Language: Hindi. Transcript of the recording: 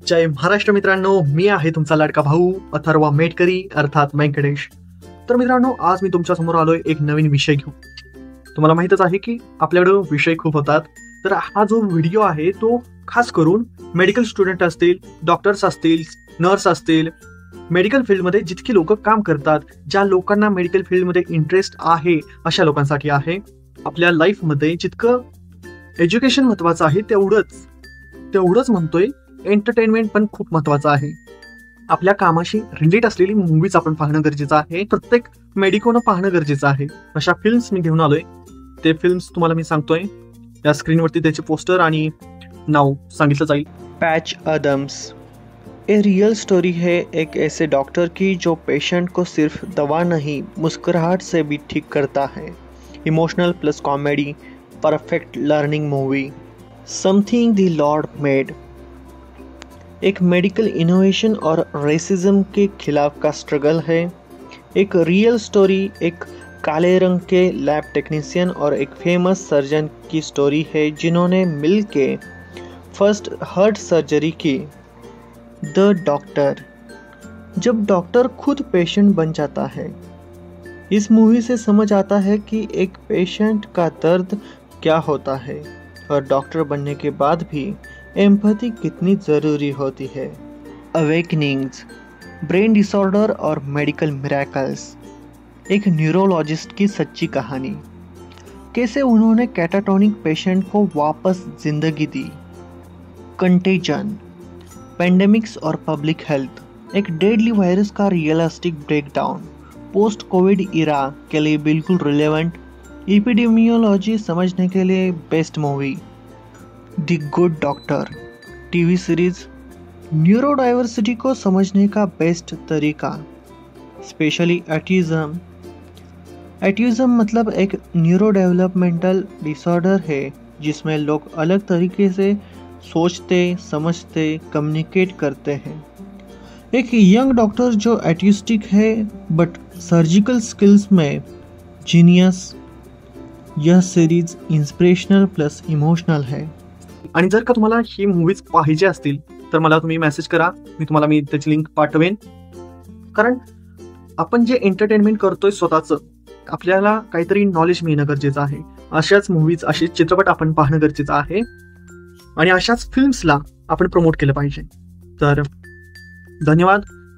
जय महाराष्ट्र मित्रांनो, मी आहे तुमचा लाडका भाऊ अथर्व मेटकरी अर्थात व्यंकटेश। तर मित्रांनो, आज मी तुमच्या समोर आलोय एक नवीन विषय घेऊन। तुम्हाला माहितच आहे की आपल्याकडे विषय खूप होतात, तर हा जो व्हिडिओ आहे तो खास करून मेडिकल स्टुडंट असतील, डॉक्टर्स असतील, नर्स असतील, मेडिकल फील्डमध्ये जितकी लोक काम करतात, ज्या लोकांना मेडिकल फील्डमध्ये इंटरेस्ट आहे अशा लोकांसाठी आहे। आपल्या लाईफमध्ये जितकं एज्युकेशन महत्वाचं आहे तेवढंच म्हणतोय एंटरटेनमेंट पण खूप महत्वाचं आहे। आपल्या कामाशी रिलेट असलेली मूवीज आपण पाहणं गरजेचं आहे, प्रत्येक मेडिकोनं पाहणं गरजेचं आहे। अशा फिल्म्स मी घेऊन आलोय। ते फिल्म्स तुम्हाला मी सांगतोय, या स्क्रीनवरती त्याचे पोस्टर आणि नाव सांगितलं जाईल। Patch Adams, a real story है एक ऐसे डॉक्टर की जो पेशेंट को सिर्फ दवा नहीं मुस्कुराहट से भी ठीक करता है। Emotional plus comedy, perfect learning movie. Something the Lord made, एक मेडिकल इनोवेशन और रेसिज्म के खिलाफ का स्ट्रगल है। एक रियल स्टोरी, एक काले रंग के लैब टेक्नीशियन और एक फेमस सर्जन की स्टोरी है जिन्होंने मिलके फर्स्ट हार्ट सर्जरी की। द डॉक्टर, जब डॉक्टर खुद पेशेंट बन जाता है। इस मूवी से समझ आता है कि एक पेशेंट का दर्द क्या होता है और डॉक्टर बनने के बाद भी एम्पैथी कितनी ज़रूरी होती है। अवेकनिंग्स, ब्रेन डिसऑर्डर और मेडिकल मिरेकल्स, एक न्यूरोलॉजिस्ट की सच्ची कहानी, कैसे उन्होंने कैटाटोनिक पेशेंट को वापस जिंदगी दी। कंटेजन, पेंडेमिक्स और पब्लिक हेल्थ, एक डेडली वायरस का रियलिस्टिक ब्रेकडाउन, पोस्ट कोविड इरा के लिए बिल्कुल रिलेवेंट, एपिडेमियोलॉजी समझने के लिए best movie. The good doctor TV series, neuro diversity को समझने का बेस्ट तरीका, स्पेशली एटिज्म। एटिज्म मतलब एक न्यूरो डेवलपमेंटल डिसऑर्डर है जिसमें लोग अलग तरीके से सोचते, समझते, कम्युनिकेट करते हैं। एक यंग डॉक्टर जो एटिस्टिक है बट सर्जिकल स्किल्स में जीनियस। यह सीरीज इंस्पिरेशनल प्लस इमोशनल है। आणि जर का तुम्हाला ही मूवीज पाहिजे असतील तर मला तुम्ही मेसेज करा, मी त्याची लिंक पाठवेन। कारण आपण जे एंटरटेनमेंट करतोय स्वतःचं, आपल्याला काहीतरी नॉलेज मिळणं गरजेचं आहे। अशाच मूवीज, असे चित्रपट आपण पाहणं गरजेचं आहे आणि अशाच फिल्म्सला आपण प्रमोट केलं पाहिजे। तर धन्यवाद।